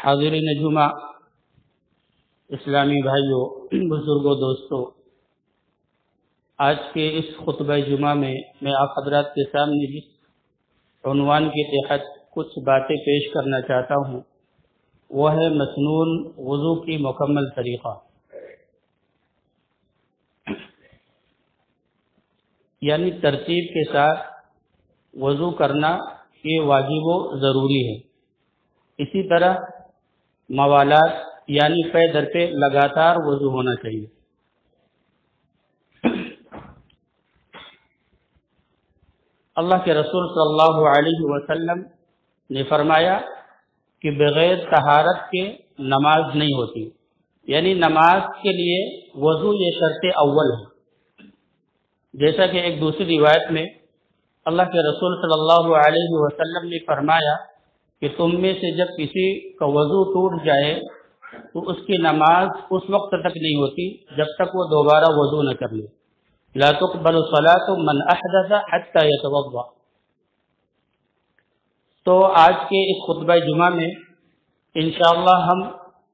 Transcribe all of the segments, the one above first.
حاضرین جمعہ، اسلامی بھائیوں، بزرگوں، دوستوں، آج کے اس خطبہ جمعہ میں آپ حضرات کے سامنے جس عنوان کے تحت کچھ باتیں پیش کرنا چاہتا ہوں وہ ہے مسنون وضو کی مکمل طریقہ، یعنی ترتیب کے ساتھ وضو کرنا یہ واجب و ضروری ہے۔ اسی طرح موالات یعنی پے در پہ لگاتار وضو ہونا چاہیے۔ اللہ کے رسول صلی اللہ علیہ وسلم نے فرمایا کہ بغیر طہارت کے نماز نہیں ہوتی، یعنی نماز کے لیے وضو یہ شرط اول ہے۔ جیسا کہ ایک دوسری روایت میں اللہ کے رسول صلی اللہ علیہ وسلم نے فرمایا کہ تم میں سے جب کسی کا وضو ٹوٹ جائے تو اس کی نماز اس وقت تک نہیں ہوتی جب تک وہ دوبارہ وضو نہ کر لے۔ لا تقبل صلاۃ من احدث حتى يتوضا۔ تو آج کے اس خطبہ جمعہ میں انشاءاللہ ہم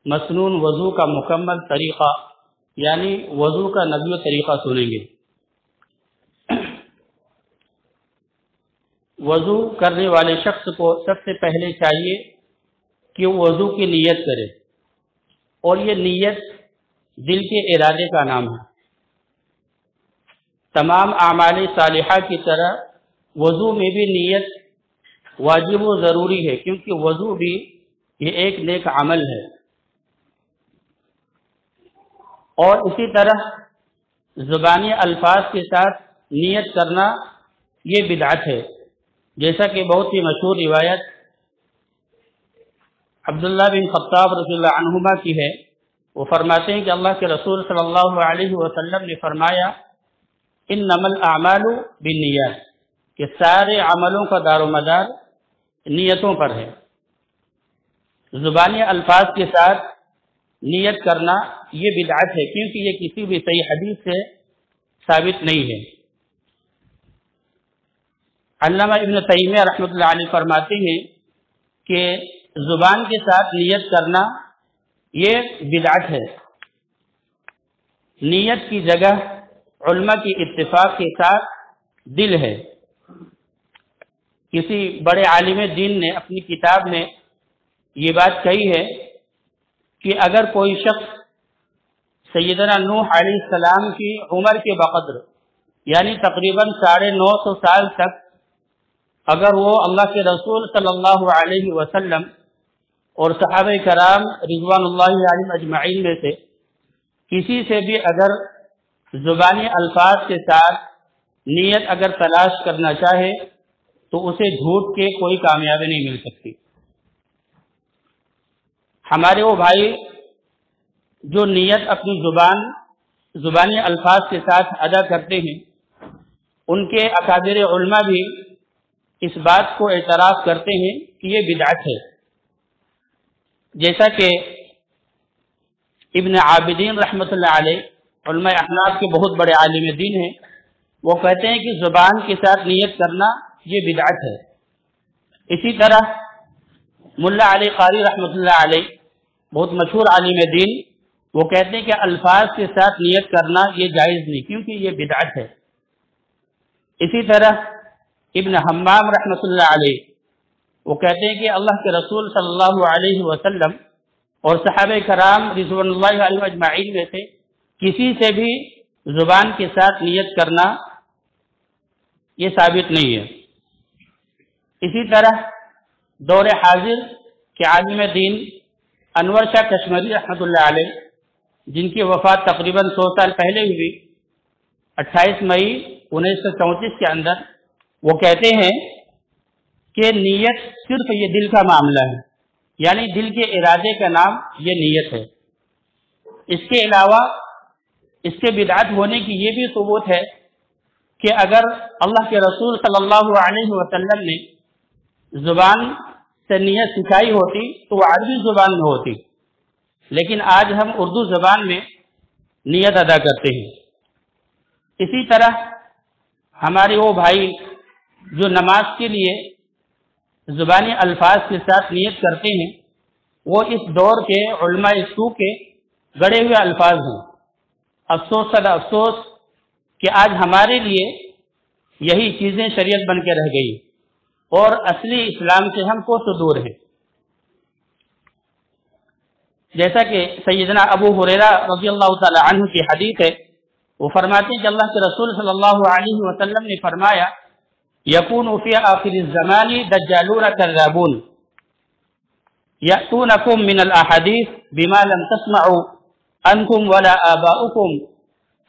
مسنون وضو کا مکمل طریقہ یعنی وضو کا نبوی طریقہ سنیں گے۔ وضو کرنے والے شخص کو سب سے پہلے چاہیے کہ وہ وضو کی نیت کرے، اور یہ نیت دل کے ارادے کا نام ہے۔ تمام اعمال صالحہ کی طرح وضو میں بھی نیت واجب و ضروری ہے، کیونکہ وضو بھی یہ ایک نیک عمل ہے۔ اور اسی طرح زبانی الفاظ کے ساتھ نیت کرنا یہ بدعت ہے، جیسا کہ بہت ہی مشہور روایت عبداللہ بن خطاب رضی اللہ عنہما کی ہے۔ وہ فرماتے ہیں کہ اللہ کے رسول صلی اللہ علیہ وسلم نے فرمایا انما الاعمال بالنیات، کہ سارے عملوں کا دار و مدار نیتوں پر ہے۔ زبانی الفاظ کے ساتھ نیت کرنا یہ بدعت ہے، کیونکہ یہ کسی بھی صحیح حدیث سے ثابت نہیں ہے۔ علامہ ابن تیمیہ رحمۃ اللہ علیہ فرماتے ہیں کہ زبان کے ساتھ نیت کرنا یہ بدعت ہے۔ نیت کی جگہ علماء کی اتفاق کے ساتھ دل ہے۔ کسی بڑے عالم دین نے اپنی کتاب میں یہ بات کہی ہے کہ اگر کوئی شخص سیدنا نوح علیہ السلام کی عمر کے بقدر یعنی تقریباً 950 سال تک اگر وہ اللہ کے رسول صلی اللہ علیہ وسلم اور صحابہ کرام رضوان اللہ علیہم اجمعین میں سے کسی سے بھی اگر زبانی الفاظ کے ساتھ نیت اگر تلاش کرنا چاہے تو اسے جھوٹ کے کوئی کامیابی نہیں مل سکتی۔ ہمارے وہ بھائی جو نیت اپنی زبانی الفاظ کے ساتھ ادا کرتے ہیں، ان کے اکابر علماء بھی اس بات کو اعتراف کرتے ہیں کہ یہ بدعت ہے۔ جیسا کہ ابن عابدین رحمۃ اللہ علیہ علماء احناف کے بہت بڑے عالم دین ہیں، وہ کہتے ہیں کہ زبان کے ساتھ نیت کرنا یہ بدعت ہے۔ اسی طرح ملا علی قاری رحمۃ اللہ علیہ بہت مشہور عالم دین، وہ کہتے ہیں کہ الفاظ کے ساتھ نیت کرنا یہ جائز نہیں، کیونکہ یہ بدعت ہے۔ اسی طرح ابن حمام رحمۃ اللہ علیہ وہ کہتے ہیں کہ اللہ کے رسول صلی اللہ علیہ وسلم اور صحابہ کرام رضوان اللہ علیہم اجمعین میں سے کسی سے بھی زبان کے ساتھ نیت کرنا یہ ثابت نہیں ہے۔ اسی طرح دور حاضر کے عالم دین انور شاہ کشمیری رحمۃ اللہ علیہ، جن کی وفات تقریباً 100 سال پہلے ہوئی 28 مئی 1934 کے اندر، وہ کہتے ہیں کہ نیت صرف یہ دل کا معاملہ ہے، یعنی دل کے ارادے کا نام یہ نیت ہے۔ اس کے علاوہ اس کے بدعت ہونے کی یہ بھی ثبوت ہے کہ اگر اللہ کے رسول صلی اللہ علیہ وسلم نے زبان سے نیت سکھائی ہوتی تو وہ عربی زبان میں ہوتی، لیکن آج ہم اردو زبان میں نیت ادا کرتے ہیں۔ اسی طرح ہمارے وہ بھائی جو نماز کے لیے زبانی الفاظ کے ساتھ نیت کرتے ہیں، وہ اس دور کے علماء سو کے گڑے ہوئے الفاظ ہیں۔ افسوس صد افسوس کہ آج ہمارے لیے یہی چیزیں شریعت بن کے رہ گئی اور اصلی اسلام سے ہم کو دور ہیں۔ جیسا کہ سیدنا ابو ہریرہ رضی اللہ تعالی عنہ کی حدیث ہے، وہ فرماتے ہیں کہ اللہ کے رسول صلی اللہ علیہ وسلم نے فرمایا یکون فی آخر الزمان دجالون کذابون یأتونکم من الاحادیث بما لم تسمعوا انتم ولا آباؤکم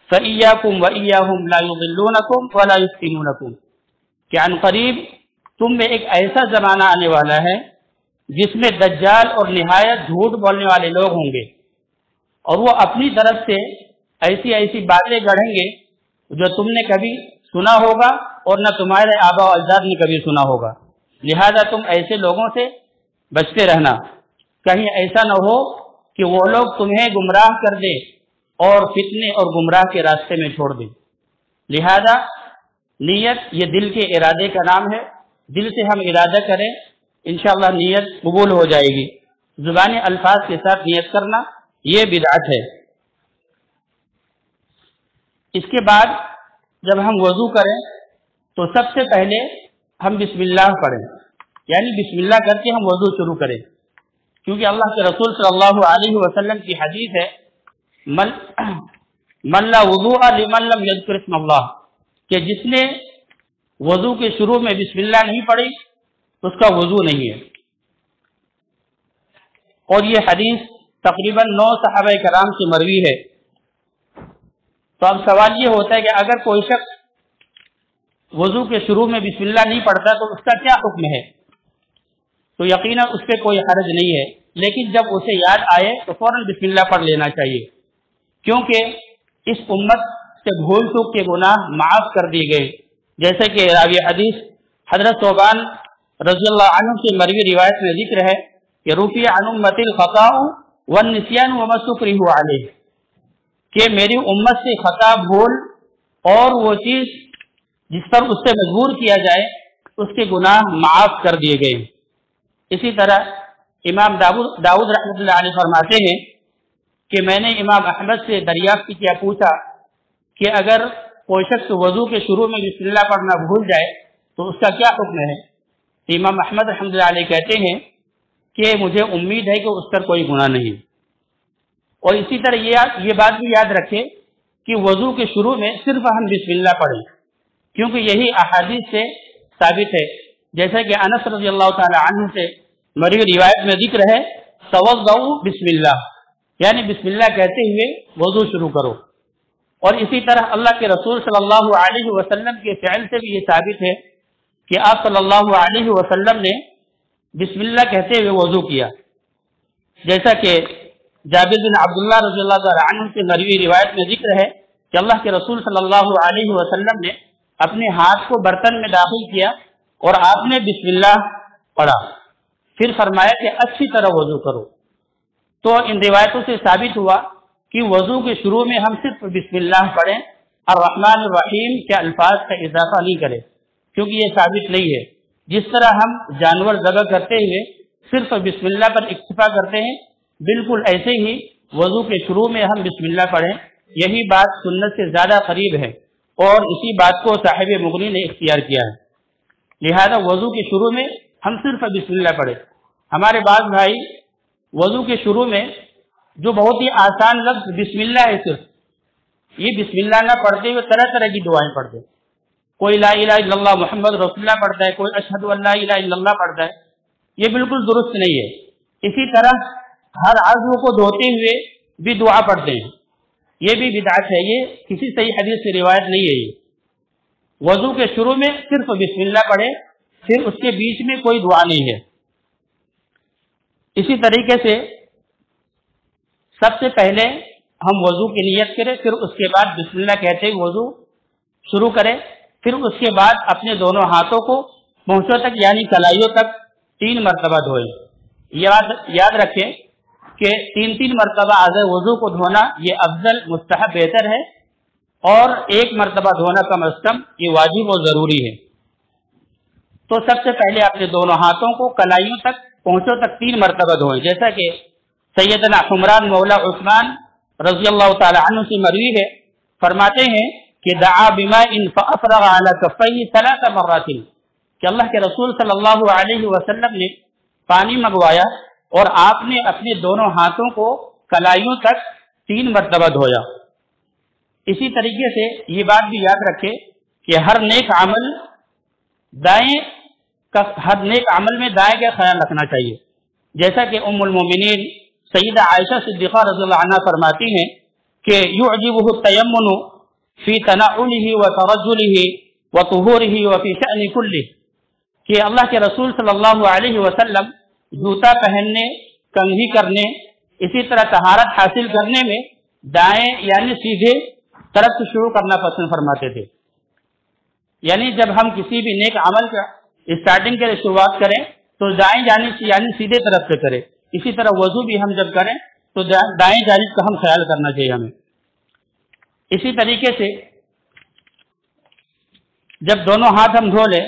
فإیاکم وإیاہم لا یضلونکم ولا یفتنونکم، کہ عن قریب تم میں ایک ایسا زمانہ آنے والا ہے جس میں دجال اور نہایت جھوٹ بولنے والے لوگ ہوں گے، اور وہ اپنی طرف سے ایسی ایسی باتیں گڑھیں گے جو تم نے کبھی سنا ہوگا اور نہ تمہارے آبا و اجداد نے کبھی سنا ہوگا، لہذا تم ایسے لوگوں سے بچتے رہنا، کہیں ایسا نہ ہو کہ وہ لوگ تمہیں گمراہ کر دیں اور فتنے اور گمراہ کے راستے میں چھوڑ دیں۔ لہذا نیت یہ دل کے ارادے کا نام ہے، دل سے ہم ارادہ کریں انشاءاللہ نیت قبول ہو جائے گی۔ زبانی الفاظ کے ساتھ نیت کرنا یہ بدعت ہے۔ اس کے بعد جب ہم وضو کریں تو سب سے پہلے ہم بسم اللہ پڑھیں، یعنی بسم اللہ کر کے ہم وضو شروع کریں، کیونکہ اللہ کے رسول صلی اللہ علیہ وسلم کی حدیث ہے من لا وضوء لمن لم یذکر اسم اللہ، کہ جس نے وضو کے شروع میں بسم اللہ نہیں پڑھی اس کا وضو نہیں ہے۔ اور یہ حدیث تقریباً 9 صحابہ کرام سے مروی ہے۔ تو اب سوال یہ ہوتا ہے کہ اگر کوئی شخص وضو کے شروع میں بسم اللہ نہیں پڑھتا تو اس کا کیا حکم ہے؟ تو یقیناً اس پہ کوئی حرج نہیں ہے، لیکن جب اسے یاد آئے تو فوراً بسم اللہ پڑھ لینا چاہیے، کیونکہ اس امت سے بھول چوک کے گناہ معاف کر دیے گئے، جیسے کہ راوی حدیث حضرت ثوبان رضی اللہ عنہ سے مروی روایت میں ذکر ہے کہ رفع عن امتی الخطاء والنسیان وما استکرہوا علیہ، کہ میری امت سے خطا، بھول اور وہ چیز جس پر اس سے مجبور کیا جائے اس کے گناہ معاف کر دیے گئے۔ اسی طرح امام داؤد رحمۃ اللہ علیہ فرماتے ہیں کہ میں نے امام احمد سے دریافت کیا، پوچھا کہ اگر کوئی شخص وضو کے شروع میں بسم اللہ پڑھنا بھول جائے تو اس کا کیا حکم ہے؟ امام احمد رحمۃ اللہ علیہ کہتے ہیں کہ مجھے امید ہے کہ اس پر کوئی گناہ نہیں۔ اور اسی طرح یہ بات بھی یاد رکھے کہ وضو کے شروع میں صرف ہم بسم اللہ پڑھیں، کیونکہ یہی احادیث سے ثابت ہے، جیسا کہ انس رضی اللہ تعالی عنہ سے مروی روایت میں ذکر ہے توضؤ بسم اللہ، یعنی بسم اللہ کہتے ہوئے وضو شروع کرو۔ اور اسی طرح اللہ کے رسول صلی اللہ علیہ وسلم کے فعل سے بھی یہ ثابت ہے کہ آپ صلی اللہ علیہ وسلم نے بسم اللہ کہتے ہوئے وضو کیا، جیسا کہ جابر بن عبداللہ رضی اللہ تعالی عنہ سے مروی روایت میں ذکر ہے کہ اللہ کے رسول صلی اللہ علیہ وسلم نے اپنے ہاتھ کو برتن میں داخل کیا اور آپ نے بسم اللہ پڑھا، پھر فرمایا کہ اچھی طرح وضو کرو۔ تو ان روایتوں سے ثابت ہوا کہ وضو کے شروع میں ہم صرف بسم اللہ پڑھیں، الرحمن الرحیم کے الفاظ کا اضافہ نہیں کریں، کیونکہ یہ ثابت نہیں ہے۔ جس طرح ہم جانور ذبح کرتے ہوئے صرف بسم اللہ پر اکتفا کرتے ہیں، بالکل ایسے ہی وضو کے شروع میں ہم بسم اللہ پڑھیں، یہی بات سنت سے زیادہ قریب ہے، اور اسی بات کو صاحب مغنی نے اختیار کیا ہے۔ لہذا وضو کے شروع میں ہم صرف بسم اللہ پڑھیں۔ ہمارے بعض بھائی وضو کے شروع میں جو بہت ہی آسان لفظ بسم اللہ ہے، صرف یہ بسم اللہ نہ پڑھتے ہوئے طرح طرح کی دعائیں پڑھتے ہیں، کوئی لا الہ الا اللہ محمد رسول اللہ پڑھتا ہے، کوئی اشہد ان لا الہ الا اللہ پڑھتا ہے، یہ بالکل درست نہیں ہے۔ اسی طرح ہر عضو کو دھوتے ہوئے بھی دعا پڑھتے ہیں، یہ بھی بدعت ہے، یہ کسی صحیح حدیث سے روایت نہیں ہے۔ یہ وضو کے شروع میں صرف بسم اللہ پڑھے، پھر اس کے بیچ میں کوئی دعا نہیں ہے۔ اسی طریقے سے سب سے پہلے ہم وضو کی نیت کریں، پھر اس کے بعد بسم اللہ کہتے ہوئے وضو شروع کریں، پھر اس کے بعد اپنے دونوں ہاتھوں کو پہنچوں تک یعنی کلائیوں تک 3 مرتبہ دھوئیں۔ یاد رکھیں کہ 3 مرتبہ اعضاء وضو کو دھونا یہ افضل، مستحب، بہتر ہے، اور 1 مرتبہ دھونا کم از کم یہ واجب و ضروری ہے۔ تو سب سے پہلے اپنے دونوں ہاتھوں کو کلائیوں تک پہنچو تک 3 مرتبہ دھوئیں، جیسا کہ سیدنا حمران مولا عثمان رضی اللہ تعالی عنہ سے مروی ہے، فرماتے ہیں کہ دعا بماء فافرغ على كفيه 3 مرات، کہ اللہ کے رسول صلی اللہ علیہ وسلم نے پانی منگوایا اور آپ نے اپنے دونوں ہاتھوں کو کلائیوں تک 3 مرتبہ دھویا۔ اسی طریقے سے یہ بات بھی یاد رکھے کہ ہر نیک عمل میں دائیں کا خیال رکھنا چاہیے، جیسا کہ ام المومنین سیدہ عائشہ صدیقہ رضی اللہ عنہ فرماتی ہیں کہ یعجبہ التیمن فی تنعلہ وترجلہ وطہورہ وفی شأن کلہ، کہ اللہ کے رسول صلی اللہ علیہ وسلم جوتا پہننے، کنگھی کرنے، اسی طرح طہارت حاصل کرنے میں دائیں یعنی سیدھے طرف سے شروع کرنا پسند فرماتے تھے۔ یعنی جب ہم کسی بھی نیک عمل کا اسٹارٹنگ کے لیے شروعات کریں تو دائیں جانب یعنی سیدھے طرف سے کریں، اسی طرح وضو بھی ہم جب کریں تو دائیں جانب کا ہم خیال کرنا چاہیے ہمیں۔ اسی طریقے سے جب دونوں ہاتھ ہم دھو لیں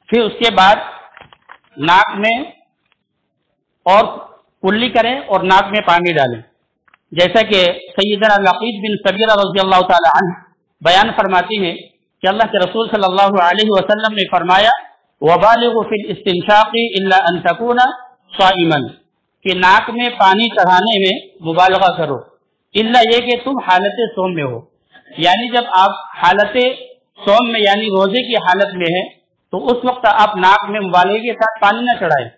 پھر اس کے بعد ناک میں اور کلی کریں اور ناک میں پانی ڈالیں، جیسا کہ سیدنا لقیط بن صبیرہ رضی اللہ تعالی عنہ بیان فرماتی ہیں کہ اللہ کے رسول صلی اللہ علیہ وسلم نے فرمایا وَبَالِغُ فِي الْإِسْتِنْشَاقِ إِلَّا أَن تَكُونَ صَائِمًا، کہ ناک میں پانی چڑھانے میں مبالغہ کرو، الا یہ کہ تم حالت صوم میں ہو، یعنی جب آپ حالت صوم میں یعنی روزے کی حالت میں ہیں تو اس وقت آپ ناک میں مبالغے کے ساتھ پانی نہ چڑھائیں،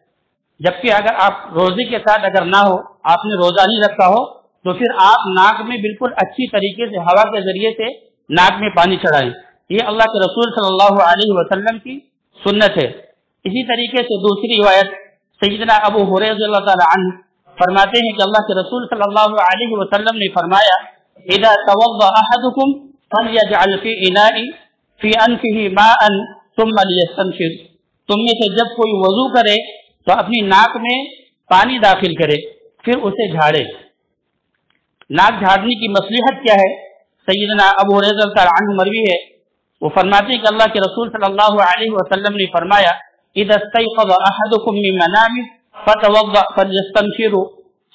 جبکہ اگر آپ روزے کے ساتھ اگر نہ ہو، آپ نے روزہ نہیں رکھا ہو تو پھر آپ ناک میں بالکل اچھی طریقے سے ہوا کے ذریعے سے ناک میں پانی چڑھائیں، یہ اللہ کے رسول صلی اللہ علیہ وسلم کی سنت ہے۔ اسی طریقے سے دوسری روایت سیدنا ابو ہریرہ رضی اللہ تعالی عنہ فرماتے ہیں کہ اللہ کے رسول صلی اللہ علیہ وسلم نے فرمایا اذا توضأ احدكم فليجعل في اناء في انفه ماء ثم ليستنشق، تم میں سے جب کوئی وضو کرے تو اپنی ناک میں پانی داخل کرے پھر اسے جھاڑے۔ ناک جھاڑنے کی مصلحت کیا ہے؟ سیدنا ابو ہریرہ رضی اللہ عنہ مروی ہے، وہ فرماتے ہیں کہ اللہ کے رسول صلی اللہ علیہ وسلم نے فرمایا اذا استيقظ احدكم من منامه فتوضأ فليستنشر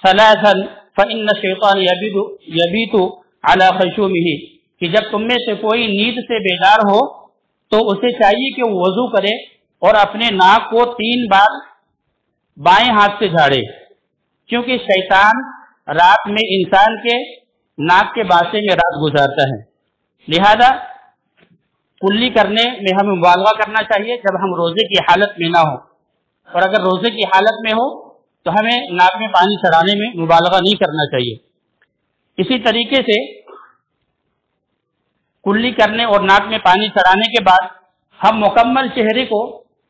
3 فإن الشيطان يبيت على خيشومه، کہ جب تم میں سے کوئی نیند سے بیدار ہو تو اسے چاہیے کہ وہ وضو کرے اور اپنے ناک کو 3 بار بائیں ہاتھ سے جھاڑے، کیونکہ شیطان رات میں انسان کے ناک کے باسے میں رات گزارتا ہے، لہذا کلی کرنے میں ہمیں مبالغہ کرنا چاہیے جب ہم روزے کی حالت میں نہ ہو، اور اگر روزے کی حالت میں ہو تو ہمیں ناک میں پانی چڑھانے میں مبالغہ نہیں کرنا چاہیے۔ اسی طریقے سے کلی کرنے اور ناک میں پانی چڑھانے کے بعد ہم مکمل چہرے کو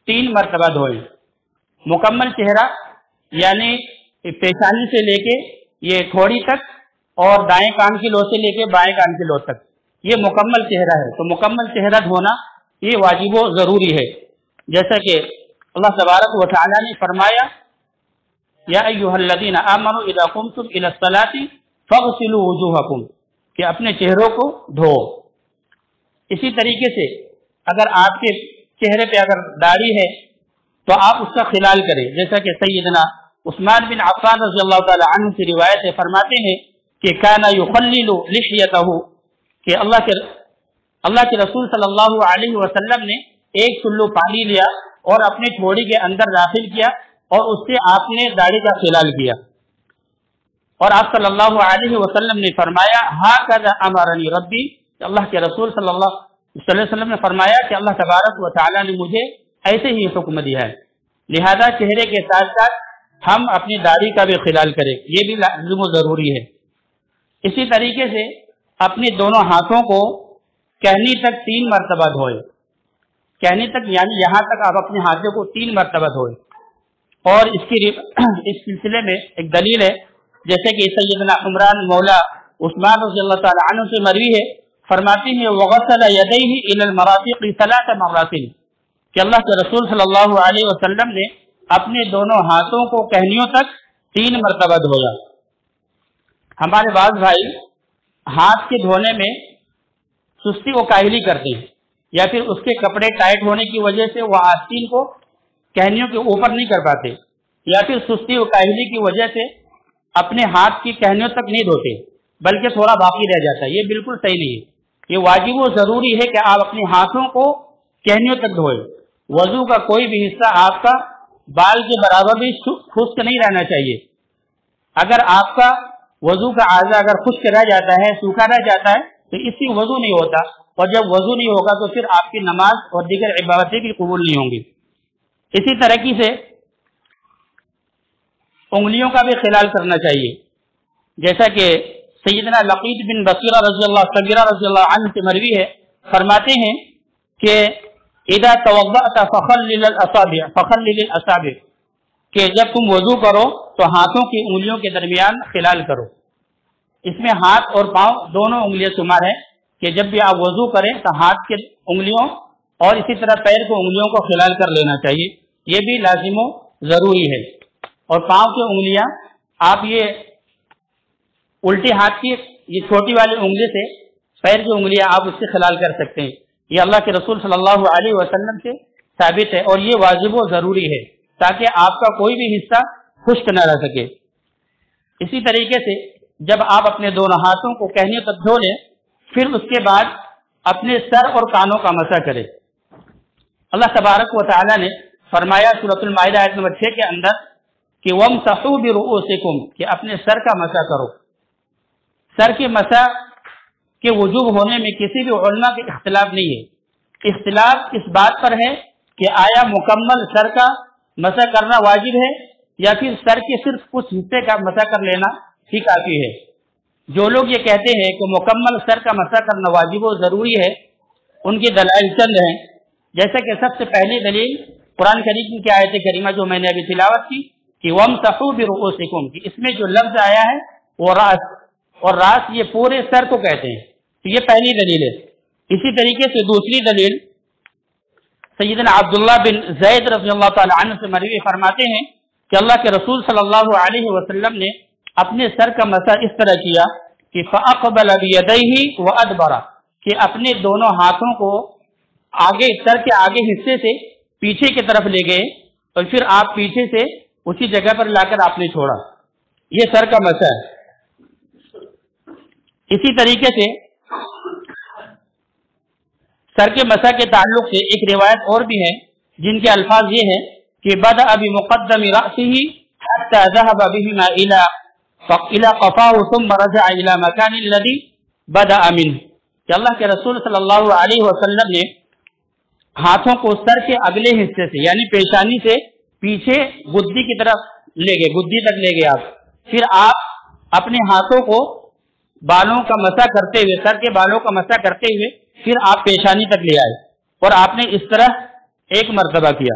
3 مرتبہ دھوئیں۔ مکمل چہرہ یعنی پیشانی سے لے کے یہ تھوڑی تک اور دائیں کان کی لو سے لے کے بائیں کان کی لو تک، یہ مکمل چہرہ ہے، تو مکمل چہرہ دھونا یہ واجب و ضروری ہے، جیسا کہ اللہ تبارک و تعالی نے فرمایا یا ایھا الذین آمنوا اذا قمتم الی الصلاۃ فاغسلوا وجوہکم، کہ اپنے چہروں کو دھو۔ اسی طریقے سے اگر آپ کے چہرے پہ اگر داڑھی ہے تو آپ اس کا خلال کریں، جیسا کہ سیدنا عثمان بن عفان رضی اللہ تعالی عنہ سے روایت ہے، فرماتے ہیں کہ کان یخلل لحیتہ، کہ اللہ کے رسول صلی اللہ علیہ وسلم نے 1 چلو پانی لیا اور اپنے ٹھوڑی کے اندر داخل کیا اور اس سے آپ نے داڑھی کا خلال کیا، اور آپ صلی اللہ علیہ وسلم نے فرمایا ھذا امرنی ربی، اللہ کے رسول صلی اللہ علیہ وسلم نے فرمایا کہ اللہ تبارک و تعالی نے مجھے ایسے ہی حکم دیا ہے، لہذا چہرے کے ساتھ ساتھ ہم اپنی داڑھی کا بھی خلال کریں، یہ بھی لازم و ضروری ہے۔ اسی طریقے سے اپنے دونوں ہاتھوں کو کہنی تک 3 مرتبہ دھوئیں، کہنی تک یعنی یہاں تک آپ اپنے ہاتھوں کو 3 مرتبہ دھوئیں، اور اس سلسلے میں ایک دلیل ہے، جیسے کہ سیدنا عمران مولا عثمان رضی اللہ تعالی عنہ سے مروی ہے، فرماتی ہیں وغسل یدیہ الی المرافق 3 مرات، کہ اللہ کے رسول صلی اللہ علیہ وسلم نے اپنے دونوں ہاتھوں کو کہنیوں تک 3 مرتبہ دھویا۔ ہمارے بعض بھائی ہاتھ کے دھونے میں سستی و کاہلی کرتے ہیں، یا پھر اس کے کپڑے ٹائٹ ہونے کی وجہ سے وہ آستین کو کہنیوں کے اوپر نہیں کر پاتے، یا پھر سستی و کاہلی کی وجہ سے اپنے ہاتھ کی ٹہنیوں تک نہیں دھوتے بلکہ تھوڑا باقی رہ جاتا ہے، یہ بالکل صحیح نہیں ہے۔ یہ واجب و ضروری ہے کہ آپ اپنے ہاتھوں کو ٹہنیوں تک دھوئیں۔ وضو کا کوئی بھی حصہ آپ کا بال کے برابر بھی خشک نہیں رہنا چاہیے۔ اگر آپ کا وضو کا اعضا اگر خشک رہ جاتا ہے، سوکھا رہ جاتا ہے، تو اس سے وضو نہیں ہوتا، اور جب وضو نہیں ہوگا تو پھر آپ کی نماز اور دیگر عبادتیں بھی قبول نہیں ہوں گی۔ اسی طرح سے انگلیوں کا بھی خلال کرنا چاہیے، جیسا کہ سیدنا لقیط بن بصیرہ رضی اللہ عنہ سے مروی ہے، فرماتے ہیں کہ اذا توضأت فخلل الاصابع، کہ جب تم وضو کرو تو ہاتھوں کی انگلیوں کے درمیان خلال کرو۔ اس میں ہاتھ اور پاؤں دونوں انگلیاں شمار ہیں کہ جب بھی آپ وضو کریں تو ہاتھ کے انگلیوں اور اسی طرح پیر کو انگلیوں کو خلال کر لینا چاہیے، یہ بھی لازم و ضروری ہے۔ اور پاؤں کی انگلیاں آپ یہ الٹے ہاتھ کی یہ چھوٹی والی انگلی سے پیر کی انگلیاں آپ اس سے خلال کر سکتے ہیں، یہ اللہ کے رسول صلی اللہ علیہ وسلم سے ثابت ہے، اور یہ واجب و ضروری ہے تاکہ آپ کا کوئی بھی حصہ خشک نہ رہ سکے۔ اسی طریقے سے جب آپ اپنے دونوں ہاتھوں کو کہنیوں تک دھو لیں، پھر اس کے بعد اپنے سر اور کانوں کا مسح کریں۔ اللہ تبارک و تعالی نے فرمایا سورۃ المائدہ آیت نمبر 6 کے اندر کہ وَامْسَحُوا بِرُؤُوسِكُمْ، کہ اپنے سر کا مسح کرو۔ سر کے مسح کے وجوب ہونے میں کسی بھی علماء کے اختلاف نہیں ہے۔ اختلاف اس بات پر ہے کہ آیا مکمل سر کا مسح کرنا واجب ہے یا پھر سر کے صرف کچھ حصے کا مسح کر لینا ہی کافی ہے۔ جو لوگ یہ کہتے ہیں کہ مکمل سر کا مسح کرنا واجب و ضروری ہے، ان کی دلائل چند ہیں، جیسا کہ سب سے پہلی دلیل قرآن کریم کی آیت کریمہ جو میں نے ابھی تلاوت کی کہ وَامْسَحُوا بِرُؤُوسِكُمْ، کہ اس میں جو لفظ آیا ہے وہ راس، اور راس یہ پورے سر کو کہتے ہیں، تو یہ پہلی دلیل ہے۔ اسی طریقے سے دوسری دلیل سیدنا عبداللہ بن زید رضی اللہ تعالی عنہ سے مروی فرماتے ہیں کہ اللہ کے رسول صلی اللہ علیہ وسلم نے اپنے سر کا مسح اس طرح کیا کہ فَأَقْبَلَ بِيَدَيْهِ وَأَدْبَرَ، کہ اپنے دونوں ہاتھوں کو آگے سر کے آگے حصے سے پیچھے کی طرف لے گئے، اور پھر آپ پیچھے سے اسی جگہ پر لا کر آپ نے چھوڑا، یہ سر کا مسح ہے۔ اسی طریقے سے سر کے مسح کے تعلق سے ایک روایت اور بھی ہے جن کے الفاظ یہ ہیں کہ بدأ بمقدم رأسه حتى ذهب بهما إلى قفاه ثم رجع إلى مكان الذي بدأ منه، کہ اللہ کے رسول صلی اللہ علیہ وسلم نے ہاتھوں کو سر کے اگلے حصے سے یعنی پیشانی سے پیچھے گدی کی طرف لے گئے، گدی تک لے گئے آپ، پھر آپ اپنے ہاتھوں کو بالوں کا مسح کرتے ہوئے، سر کے بالوں کا مسح کرتے ہوئے پھر آپ پیشانی تک لے آئے، اور آپ نے اس طرح ایک مرتبہ کیا۔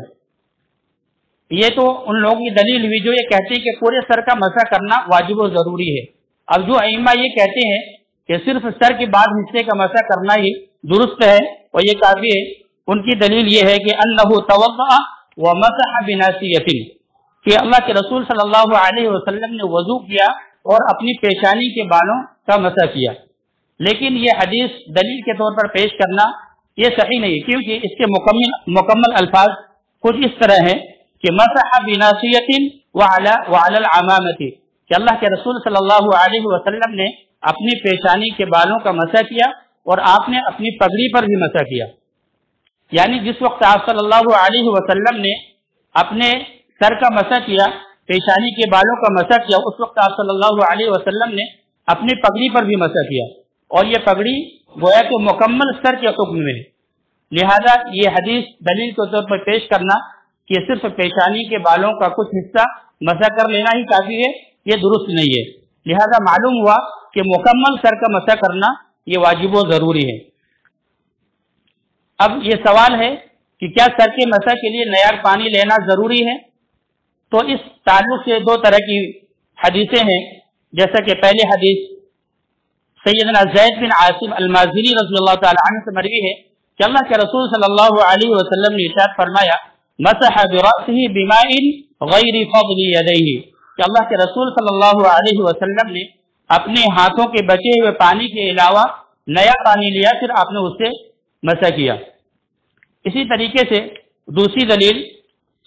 یہ تو ان لوگوں کی دلیل ہوئی جو یہ کہتے ہیں کہ پورے سر کا مسح کرنا واجب و ضروری ہے۔ اب جو ائمہ یہ کہتے ہیں کہ صرف سر کے بعد حصے کا مسح کرنا ہی درست ہے اور یہ کافی ہے، ان کی دلیل یہ ہے کہ انہ توضأ ومسح بناصیۃ، کہ اللہ کے رسول صلی اللہ علیہ وسلم نے وضو کیا اور اپنی پیشانی کے بالوں کا مسح کیا، لیکن یہ حدیث دلیل کے طور پر پیش کرنا یہ صحیح نہیں، کیونکہ اس کے مکمل الفاظ کچھ اس طرح ہیں کہ مسح بناصیۃ وعلی العمامۃ، کہ اللہ کے رسول صلی اللہ علیہ وسلم نے اپنی پیشانی کے بالوں کا مسح کیا اور آپ نے اپنی پگڑی پر بھی مسح کیا، یعنی جس وقت آپ صلی اللہ علیہ وسلم نے اپنے سر کا مسح کیا، پیشانی کے بالوں کا مسح کیا، اس وقت آپ صلی اللہ علیہ وسلم نے اپنی پگڑی پر بھی مسح کیا، اور یہ پگڑی گویا کہ مکمل سر کے حکم میں ہے، لہذا یہ حدیث دلیل کے طور پر پیش کرنا کہ صرف پیشانی کے بالوں کا کچھ حصہ مسح کر لینا ہی کافی ہے، یہ درست نہیں ہے، لہذا معلوم ہوا کہ مکمل سر کا مسح کرنا یہ واجب و ضروری ہے۔ اب یہ سوال ہے کہ کیا سر کے مسح کے لیے نیار پانی لینا ضروری ہے؟ تو اس تعلق سے دو طرح کی حدیثیں ہیں، جیسا کہ پہلی حدیث سیدنا زید بن عاصم المازنی رضی اللہ تعالی عنہ سے مروی ہے کہ اللہ کے رسول صلی اللہ علیہ وسلم نے ارشاد فرمایا مسح برأسه بماء غیر فضل یدیہ، کہ اللہ کے رسول صلی اللہ علیہ وسلم نے اپنے ہاتھوں کے بچے ہوئے پانی کے علاوہ نیا پانی لیا، پھر آپ نے اس سے مسح کیا۔ اسی طریقے سے دوسری دلیل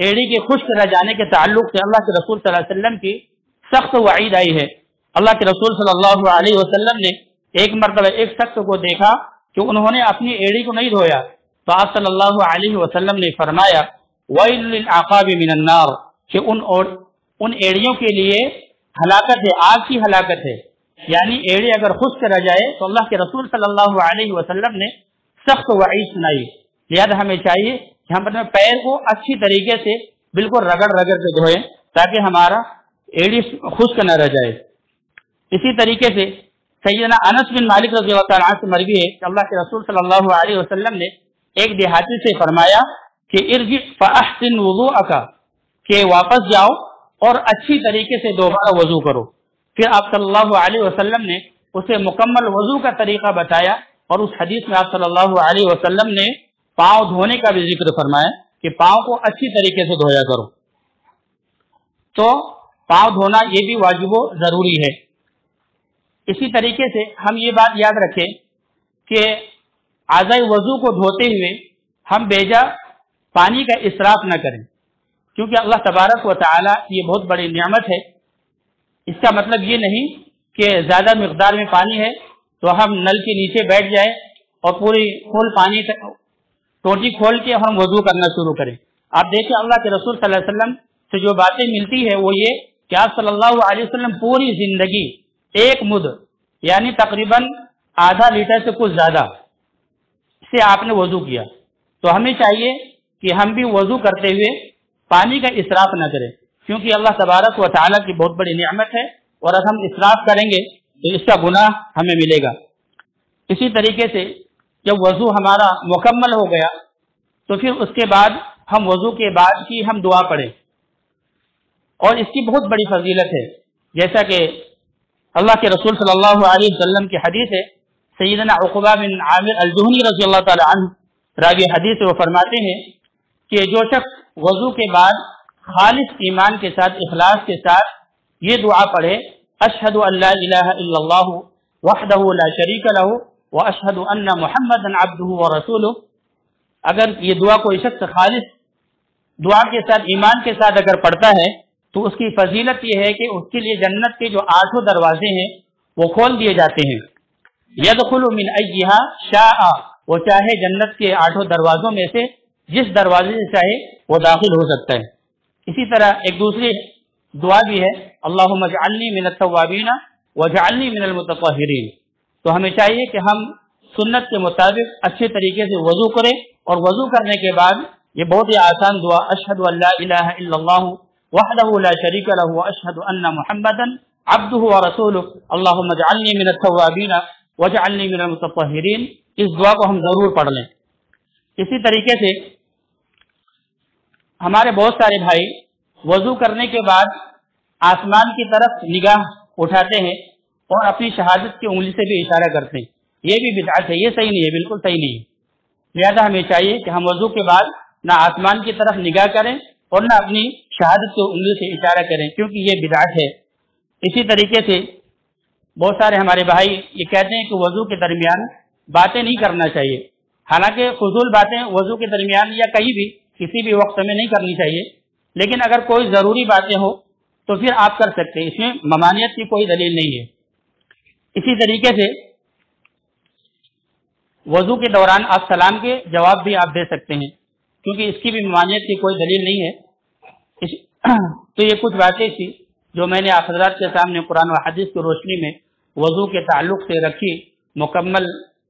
ایڑی کے خشک رہ جانے کے تعلق سے اللہ کے رسول صلی اللہ علیہ وسلم کی سخت وعید آئی ہے۔ اللہ کے رسول صلی اللہ علیہ وسلم نے ایک مرتبہ ایک شخص کو دیکھا کہ انہوں نے اپنی ایڑی کو نہیں دھویا، تو آپ صلی اللہ علیہ وسلم نے فرمایا وَيْلٌ لِلْأَعْقَابِ مِنَ النَّارِ کہ ان ایڑیوں کے لیے ہلاکت ہے، آگ کی ہلاکت ہے۔ یعنی ایڑی اگر خشک رہ جائے تو اللہ کے رسول صلی اللہ علیہ وسلم نے سخت وعید سنائی۔ لہذا ہمیں چاہیے کہ ہم اپنے پیر کو اچھی طریقے سے بالکل رگڑ کے دھوئیں تاکہ ہمارا ایڑی خشک نہ رہ جائے۔ اسی طریقے سے سیدنا انس بن مالک رضی اللہ تعالیٰ عنہ سے مروی ہے کہ اللہ کے رسول صلی اللہ علیہ وسلم نے ایک دیہاتی سے فرمایا کہ ارجع فاحسن وضوءک کہ واپس جاؤ اور اچھی طریقے سے دوبارہ وضو کرو۔ پھر آپ صلی اللہ علیہ وسلم نے اسے مکمل وضو کا طریقہ بتایا، اور اس حدیث میں آپ صلی اللہ علیہ وسلم نے پاؤں دھونے کا بھی ذکر فرمایا کہ پاؤں کو اچھی طریقے سے دھویا کرو۔ تو پاؤں دھونا یہ بھی واجب و ضروری ہے۔ اسی طریقے سے ہم یہ بات یاد رکھیں کہ اعضائے وضو کو دھوتے ہوئے ہم بیجا پانی کا اسراف نہ کریں، کیونکہ اللہ تبارک و تعالی یہ بہت بڑی نعمت ہے۔ اس کا مطلب یہ نہیں کہ زیادہ مقدار میں پانی ہے تو ہم نل کے نیچے بیٹھ جائیں اور پوری فل پانی ٹوٹی کھول کے ہم وضو کرنا شروع کریں۔ آپ دیکھیں اللہ کے رسول صلی اللہ علیہ وسلم سے جو باتیں ملتی ہے وہ یہ کہ آپ صلی اللہ علیہ وسلم پوری زندگی ایک مد یعنی تقریباً آدھا لیٹر سے کچھ زیادہ سے آپ نے وضو کیا۔ تو ہمیں چاہیے کہ ہم بھی وضو کرتے ہوئے پانی کا اسراف نہ کریں، کیونکہ اللہ تبارک و تعالیٰ کی بہت بڑی نعمت ہے، اور اگر ہم اسراف کریں گے تو اس کا گناہ ہمیں ملے گا۔ اسی طریقے سے جب وضو ہمارا مکمل ہو گیا تو پھر اس کے بعد ہم وضو کے بعد کی ہم دعا پڑھیں، اور اس کی بہت بڑی فضیلت ہے، جیسا کہ اللہ کے رسول صلی اللہ علیہ وسلم کی حدیث ہے۔ سیدنا عقبہ بن عامر الجہنی رضی اللہ تعالی عنہ راوی حدیث وہ فرماتے ہیں کہ جو شخص وضو کے بعد خالص ایمان کے ساتھ اخلاص کے ساتھ یہ دعا پڑھے اشہد ان لا الہ الا اللہ وحدہ لا شریک لہ واشہد ان محمدا عبدہ ورسولہ، اگر یہ دعا کوئی شخص خالص دعا کے ساتھ ایمان کے ساتھ اگر پڑھتا ہے تو اس کی فضیلت یہ ہے کہ اس کے لیے جنت کے جو 8 دروازے ہیں وہ کھول دیے جاتے ہیں۔ یدخل من ایہا شاء، وہ چاہے جنت کے 8 دروازوں میں سے جس دروازے سے چاہے وہ داخل ہو سکتا ہے۔ اسی طرح ایک دوسری دعا بھی ہے اللہم اجعلنی من التوابین واجعلنی من المتطہرین۔ تو ہمیں چاہیے کہ ہم سنت کے مطابق اچھے طریقے سے وضو کریں، اور وضو کرنے کے بعد یہ بہت ہی آسان دعا اشہد ان لا الہ الا اللہ وحدہ لا شریک لہ واشہد ان محمدا عبدہ ورسولہ اللہم اجعلنی من التوابین واجعلنی من المتطہرین، اس دعا کو ہم ضرور پڑھ لیں۔ اسی طریقے سے ہمارے بہت سارے بھائی وضو کرنے کے بعد آسمان کی طرف نگاہ اٹھاتے ہیں اور اپنی شہادت کی انگلی سے بھی اشارہ کرتے ہیں، یہ بھی بدعت ہے، یہ صحیح نہیں ہے، بالکل صحیح نہیں ہے۔ لہذا ہمیں چاہیے کہ ہم وضو کے بعد نہ آسمان کی طرف نگاہ کریں اور نہ اپنی شہادت کی انگلی سے اشارہ کریں، کیونکہ یہ بدعت ہے۔ اسی طریقے سے بہت سارے ہمارے بھائی یہ کہتے ہیں کہ وضو کے درمیان باتیں نہیں کرنا چاہیے، حالانکہ فضول باتیں وضو کے درمیان یا کہیں بھی کسی بھی وقت میں نہیں کرنی چاہیے، لیکن اگر کوئی ضروری باتیں ہو تو پھر آپ کر سکتے ہیں، اس میں ممانعت کی کوئی دلیل نہیں ہے۔ اسی طریقے سے وضو کے دوران آپ سلام کے جواب بھی آپ دے سکتے ہیں، کیونکہ اس کی بھی ممانعت کی کوئی دلیل نہیں ہے۔ تو یہ کچھ باتیں تھی جو میں نے آپ حضرات کے سامنے قرآن و حدیث کی روشنی میں وضو کے تعلق سے رکھی۔ مکمل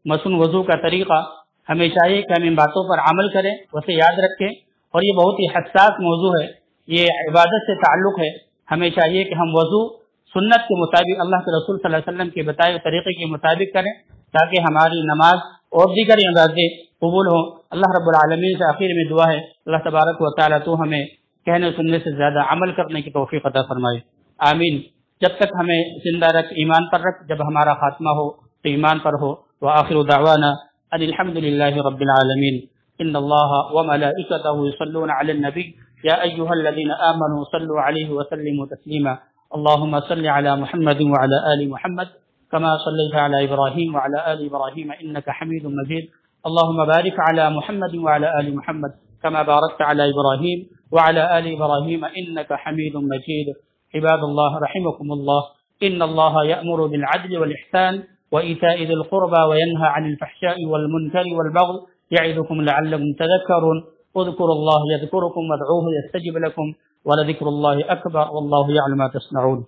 مسن وضو کا طریقہ ہمیں چاہیے کہ ہم ان باتوں پر عمل کریں، اسے یاد رکھیں، اور یہ بہت ہی حساس موضوع ہے، یہ عبادت سے تعلق ہے۔ ہمیں چاہیے کہ ہم وضو سنت کے مطابق اللہ کے رسول صلی اللہ علیہ وسلم کے بتائے طریقے کے مطابق کریں، تاکہ ہماری نماز اور دیگر عبادتیں قبول ہوں۔ اللہ رب العالمین سے آخر میں دعا ہے اللہ تبارک و تعالیٰ تو ہمیں کہنے سننے سے زیادہ عمل کرنے کی توفیق عطا فرمائے، آمین۔ جب تک ہمیں زندہ رکھ، ایمان پر رکھ، جب ہمارا خاتمہ ہو تو ایمان پر ہو۔ وآخر دعوانا ان الحمد للہ رب العالمین۔ ان اللہ وملائکتہ یصلون علی النبی یا ایھا الذین آمنوا صلوا علیہ وسلموا تسلیما۔ اللهم صل على محمد وعلى آل محمد كما صليت على إبراهيم وعلى آل إبراهيم إنك حميد مجيد۔ اللهم بارك على محمد وعلى آل محمد كما باركت على إبراهيم وعلى آل إبراهيم إنك حميد مجيد. عباد الله رحمكم الله، إن الله يأمر بالعدل والإحسان وإيتاء ذي القربى وينهى عن الفحشاء والمنكر والبغي يعظكم لعلكم تذكرون. اذكروا الله يذكركم وادعوه يستجب لكم ولذكر الله أكبر والله يعلم ما تصنعون.